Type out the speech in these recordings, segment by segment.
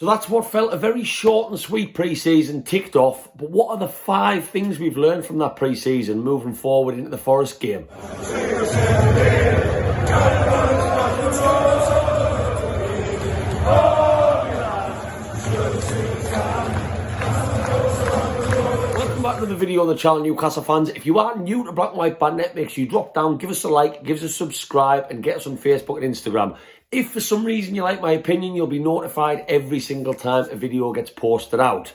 So that's what felt a very short and sweet pre-season ticked off. But what are the 5 things we've learned from that pre-season moving forward into the Forest game? Welcome back to the video on the channel, Newcastle fans. If you are new to Black and White Bandit, make sure you drop down, give us a like, give us a subscribe, and get us on Facebook and Instagram. If for some reason you like my opinion, you'll be notified every single time a video gets posted out.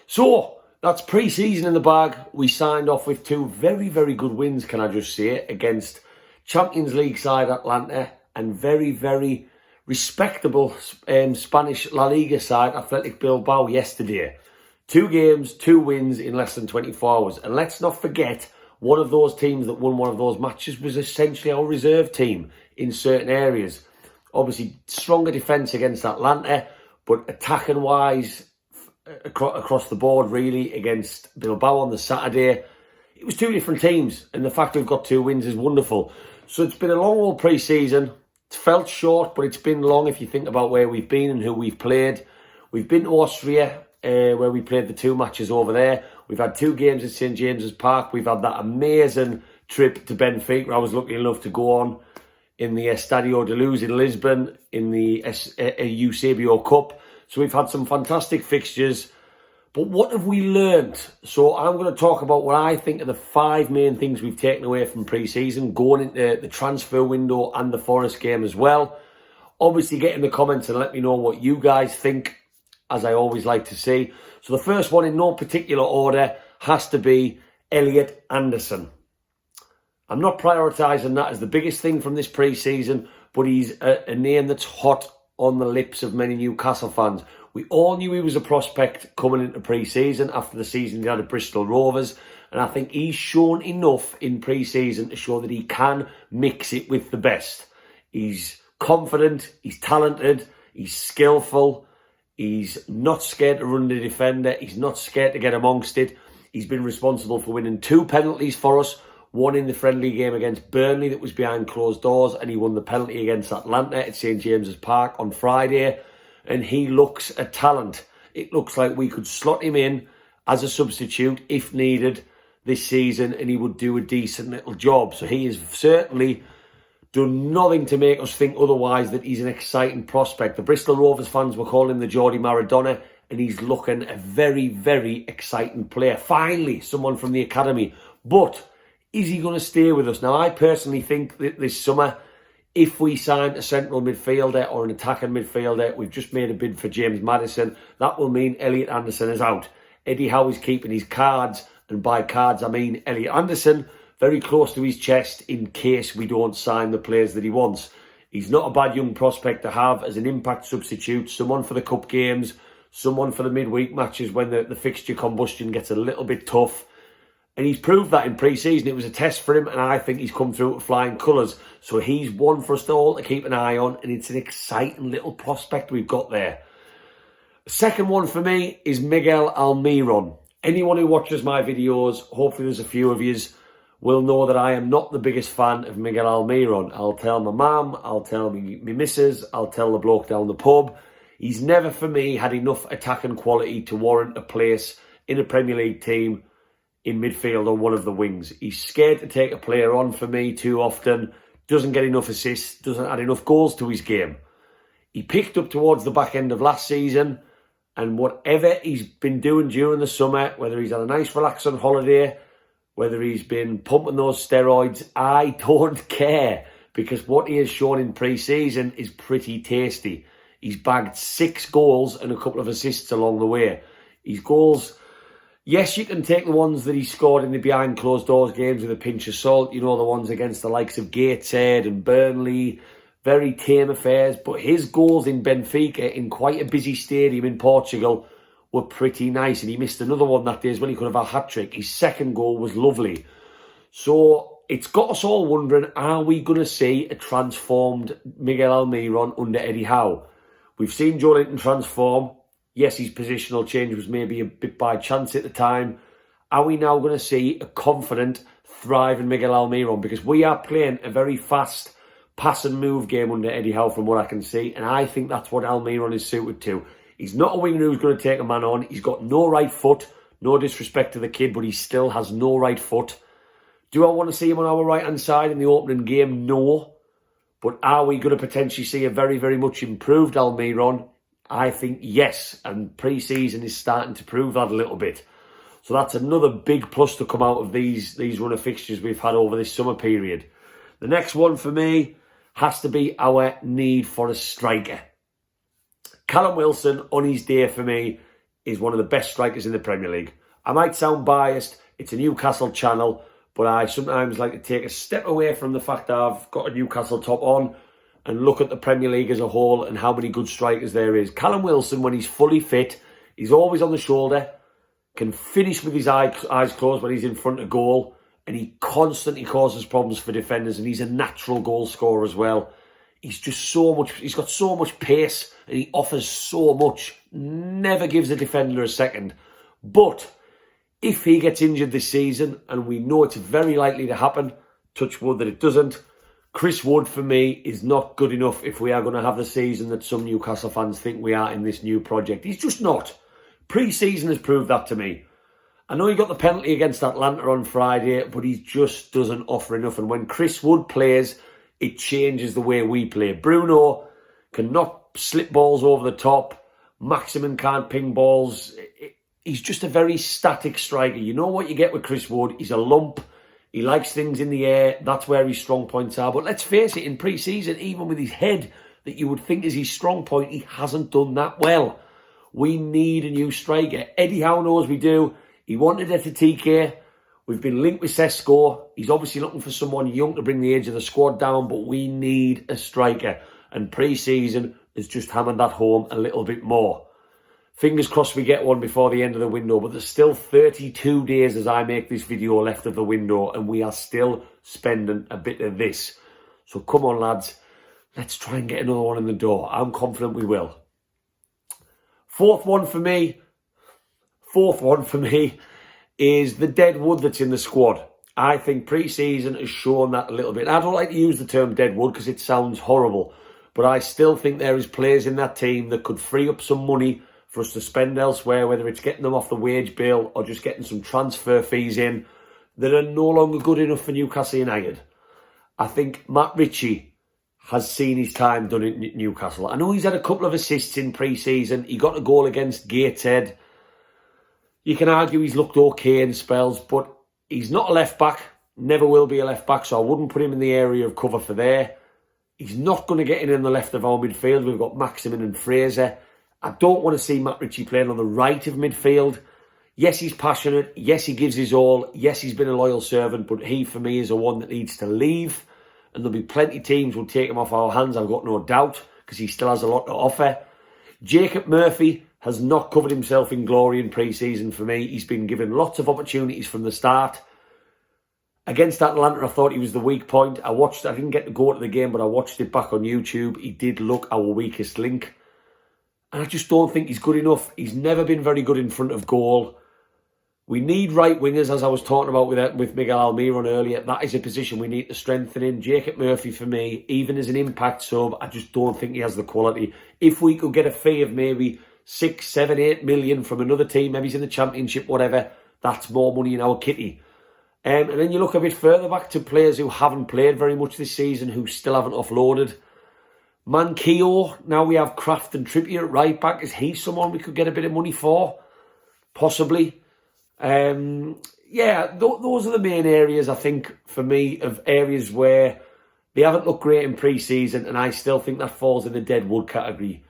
So, that's pre-season in the bag. We signed off with 2 very, very good wins, can I just say, against Champions League side Atlanta and very, very respectable Spanish La Liga side Athletic Bilbao yesterday. 2 games, 2 wins in less than 24 hours. And let's not forget, one of those teams that won one of those matches was essentially our reserve team in certain areas. Obviously, stronger defence against Atlanta, but attacking-wise, across the board, really, against Bilbao on the Saturday, it was 2 different teams, and the fact we've got 2 wins is wonderful. So it's been a long old pre-season. It's felt short, but it's been long if you think about where we've been and who we've played. We've been to Austria, where we played the 2 matches over there. We've had 2 games at St James's Park. We've had that amazing trip to Benfica. I was lucky enough to go on in the Estadio de Luz in Lisbon in the Eusebio Cup. So we've had some fantastic fixtures. But what have we learned? So I'm going to talk about what I think are the 5 main things we've taken away from pre-season, going into the transfer window and the Forest game as well. Obviously, get in the comments and let me know what you guys think, as I always like to see. So the first one, in no particular order, has to be Elliot Anderson. I'm not prioritising that as the biggest thing from this pre-season, but he's a name that's hot on the lips of many Newcastle fans. We all knew he was a prospect coming into pre-season after the season he had at Bristol Rovers, and I think he's shown enough in pre-season to show that he can mix it with the best. He's confident, he's talented, he's skillful, he's not scared to run the defender, he's not scared to get amongst it. He's been responsible for winning 2 penalties for us. One in the friendly game against Burnley that was behind closed doors, and he won the penalty against Atlanta at St James's Park on Friday. And he looks a talent. It looks like we could slot him in as a substitute if needed this season, and he would do a decent little job. So he has certainly done nothing to make us think otherwise that he's an exciting prospect. The Bristol Rovers fans were calling him the Geordie Maradona, and he's looking a very, very exciting player. Finally, someone from the academy. But is he going to stay with us? Now, I personally think that this summer, if we sign a central midfielder or an attacking midfielder, we've just made a bid for James Maddison, that will mean Elliot Anderson is out. Eddie Howe is keeping his cards, and by cards I mean Elliot Anderson, very close to his chest in case we don't sign the players that he wants. He's not a bad young prospect to have as an impact substitute, someone for the cup games, someone for the midweek matches when the fixture combustion gets a little bit tough. And he's proved that in pre-season. It was a test for him, and I think he's come through with flying colours. So he's one for us all to keep an eye on, and it's an exciting little prospect we've got there. The second one for me is Miguel Almiron. Anyone who watches my videos, hopefully there's a few of yous, will know that I am not the biggest fan of Miguel Almiron. I'll tell my mum, I'll tell me missus, I'll tell the bloke down the pub. He's never, for me, had enough attacking quality to warrant a place in a Premier League team in midfield on one of the wings. He's scared to take a player on for me too often, doesn't get enough assists, doesn't add enough goals to his game. He picked up towards the back end of last season, and whatever he's been doing during the summer, whether he's had a nice relaxing holiday, whether he's been pumping those steroids, I don't care, because what he has shown in pre-season is pretty tasty. He's bagged 6 goals and a couple of assists along the way. His goals, yes, you can take the ones that he scored in the behind closed doors games with a pinch of salt. You know, the ones against the likes of Gateshead and Burnley, very tame affairs. But his goals in Benfica, in quite a busy stadium in Portugal, were pretty nice. And he missed another one that day as well. He could have a hat-trick. His second goal was lovely. So it's got us all wondering, are we going to see a transformed Miguel Almiron under Eddie Howe? We've seen Joe Linton transform. Yes, his positional change was maybe a bit by chance at the time. Are we now going to see a confident, thriving Miguel Almiron? Because we are playing a very fast pass and move game under Eddie Howe from what I can see. And I think that's what Almiron is suited to. He's not a winger who's going to take a man on. He's got no right foot. No disrespect to the kid, but he still has no right foot. Do I want to see him on our right-hand side in the opening game? No. But are we going to potentially see a very, very much improved Almiron? I think yes. And pre-season is starting to prove that a little bit. So that's another big plus to come out of these run of fixtures we've had over this summer period. The next one for me has to be our need for a striker. Callum Wilson, on his day for me, is one of the best strikers in the Premier League. I might sound biased. It's a Newcastle channel. But I sometimes like to take a step away from the fact that I've got a Newcastle top on and look at the Premier League as a whole and how many good strikers there is. Callum Wilson, when he's fully fit, he's always on the shoulder, can finish with his eyes closed when he's in front of goal, and he constantly causes problems for defenders, and he's a natural goal scorer as well. He's just so much, he's got so much pace, and he offers so much, never gives a defender a second. But if he gets injured this season, and we know it's very likely to happen, touch wood that it doesn't, Chris Wood for me is not good enough if we are going to have the season that some Newcastle fans think we are in this new project. He's just not. Pre-season has proved that to me. I know he got the penalty against Atlanta on Friday, but he just doesn't offer enough. And when Chris Wood plays, it changes the way we play. Bruno can knock slip balls over the top. Maximin can't ping balls. He's just a very static striker. You know what you get with Chris Wood? He's a lump. He likes things in the air. That's where his strong points are. But let's face it, in pre-season, even with his head that you would think is his strong point, he hasn't done that well. We need a new striker. Eddie Howe knows we do. He wanted Etitike. We've been linked with Sesko. He's obviously looking for someone young to bring the age of the squad down, but we need a striker. And pre-season has just hammered that home a little bit more. Fingers crossed we get one before the end of the window, but there's still 32 days as I make this video left of the window, and we are still spending a bit of this. So come on, lads. Let's try and get another one in the door. I'm confident we will. Fourth one for me is the Deadwood that's in the squad. I think pre-season has shown that a little bit. I don't like to use the term Deadwood because it sounds horrible, but I still think there is players in that team that could free up some money for us to spend elsewhere, whether it's getting them off the wage bill or just getting some transfer fees in, that are no longer good enough for Newcastle United. I think Matt Ritchie has seen his time done at Newcastle. I know he's had a couple of assists in pre-season. He got a goal against Gateshead. You can argue he's looked okay in spells, but he's not a left-back, never will be a left-back, so I wouldn't put him in the area of cover for there. He's not going to get in the left of our midfield. We've got Maximin and Fraser. I don't want to see Matt Ritchie playing on the right of midfield. Yes, he's passionate. Yes, he gives his all. Yes, he's been a loyal servant, but he, for me, is the one that needs to leave. And there'll be plenty of teams will take him off our hands, I've got no doubt, because he still has a lot to offer. Jacob Murphy has not covered himself in glory in pre-season for me. He's been given lots of opportunities from the start. Against Atlanta, I thought he was the weak point. I didn't get to go to the game, but I watched it back on YouTube. He did look our weakest link. And I just don't think he's good enough. He's never been very good in front of goal. We need right wingers, as I was talking about with Miguel Almiron earlier. That is a position we need to strengthen in. Jacob Murphy, for me, even as an impact sub, I just don't think he has the quality. If we could get a fee of maybe 6, 7, 8 million from another team, maybe he's in the Championship, whatever, that's more money in our kitty. And then you look a bit further back to players who haven't played very much this season, who still haven't offloaded. Mankio, now we have Kraft and Trippier at right back. Is he someone we could get a bit of money for? Possibly. Yeah, those are the main areas, I think, for me, of areas where they haven't looked great in pre-season, and I still think that falls in the Deadwood category.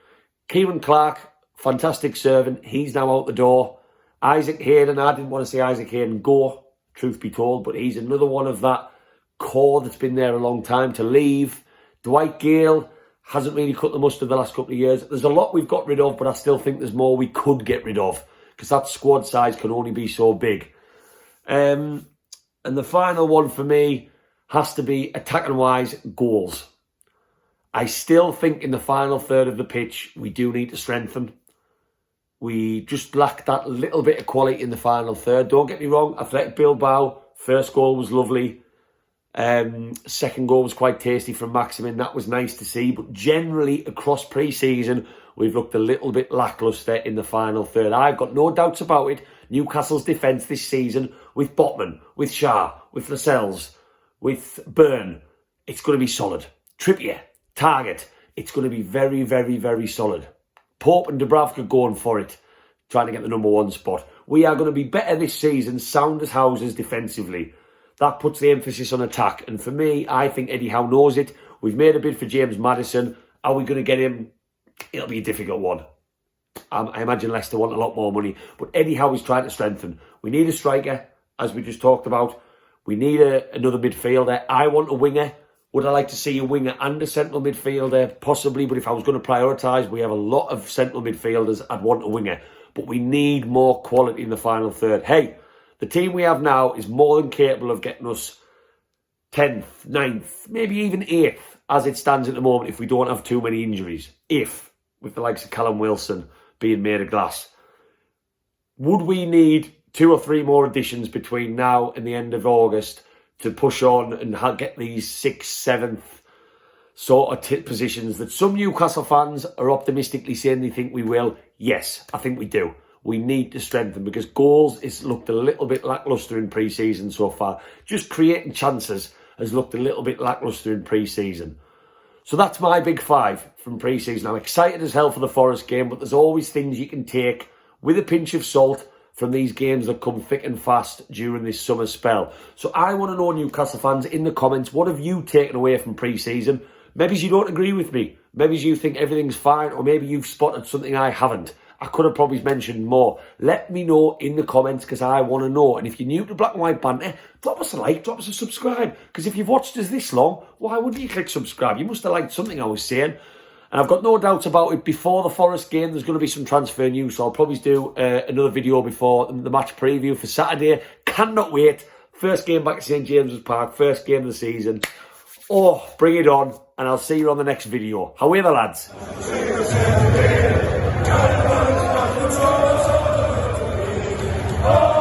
Kieran Clark, fantastic servant. He's now out the door. Isaac Hayden, I didn't want to see Isaac Hayden go, truth be told, but he's another one of that core that's been there a long time to leave. Dwight Gale hasn't really cut the mustard the last couple of years. There's a lot we've got rid of, but I still think there's more we could get rid of, because that squad size can only be so big. And the final one for me has to be, attacking-wise, goals. I still think in the final third of the pitch, we do need to strengthen. We just lack that little bit of quality in the final third. Don't get me wrong, Athletic Bilbao, first goal was lovely. Second goal was quite tasty from Maximin. That was nice to see. But generally, across pre-season, we've looked a little bit lacklustre in the final third. I've got no doubts about it. Newcastle's defence this season, with Botman, with Shah, with Lascelles, with Byrne, it's going to be solid. Trippier, Target, it's going to be very, very, very solid. Pope and Dubravka going for it, trying to get the number 1 spot. We are going to be better this season, sound as houses defensively. That puts the emphasis on attack. And for me, I think Eddie Howe knows it. We've made a bid for James Maddison. Are we going to get him? It'll be a difficult one. I imagine Leicester want a lot more money. But Eddie Howe is trying to strengthen. We need a striker, as we just talked about. We need another midfielder. I want a winger. Would I like to see a winger and a central midfielder? Possibly, but if I was going to prioritise, we have a lot of central midfielders. I'd want a winger. But we need more quality in the final third. Hey, the team we have now is more than capable of getting us 10th, 9th, maybe even 8th, as it stands at the moment, if we don't have too many injuries. If, with the likes of Callum Wilson being made of glass. Would we need 2 or 3 more additions between now and the end of August to push on and get these 6th, 7th sort of positions that some Newcastle fans are optimistically saying they think we will? Yes, I think we do. We need to strengthen because goals has looked a little bit lacklustre in pre-season so far. Just creating chances has looked a little bit lacklustre in pre-season. So that's my big 5 from pre-season. I'm excited as hell for the Forest game, but there's always things you can take with a pinch of salt from these games that come thick and fast during this summer spell. So I want to know, Newcastle fans, in the comments, what have you taken away from pre-season? Maybe you don't agree with me. Maybe you think everything's fine, or maybe you've spotted something I haven't. I could have probably mentioned more. Let me know in the comments because I want to know. And if you're new to Black and White Banter, drop us a like, drop us a subscribe. Because if you've watched us this long, why wouldn't you click subscribe? You must have liked something I was saying. And I've got no doubts about it. Before the Forest game, there's going to be some transfer news. So I'll probably do another video before the match preview for Saturday. Cannot wait. First game back at St James's Park. First game of the season. Oh, bring it on. And I'll see you on the next video. However, lads. Oh!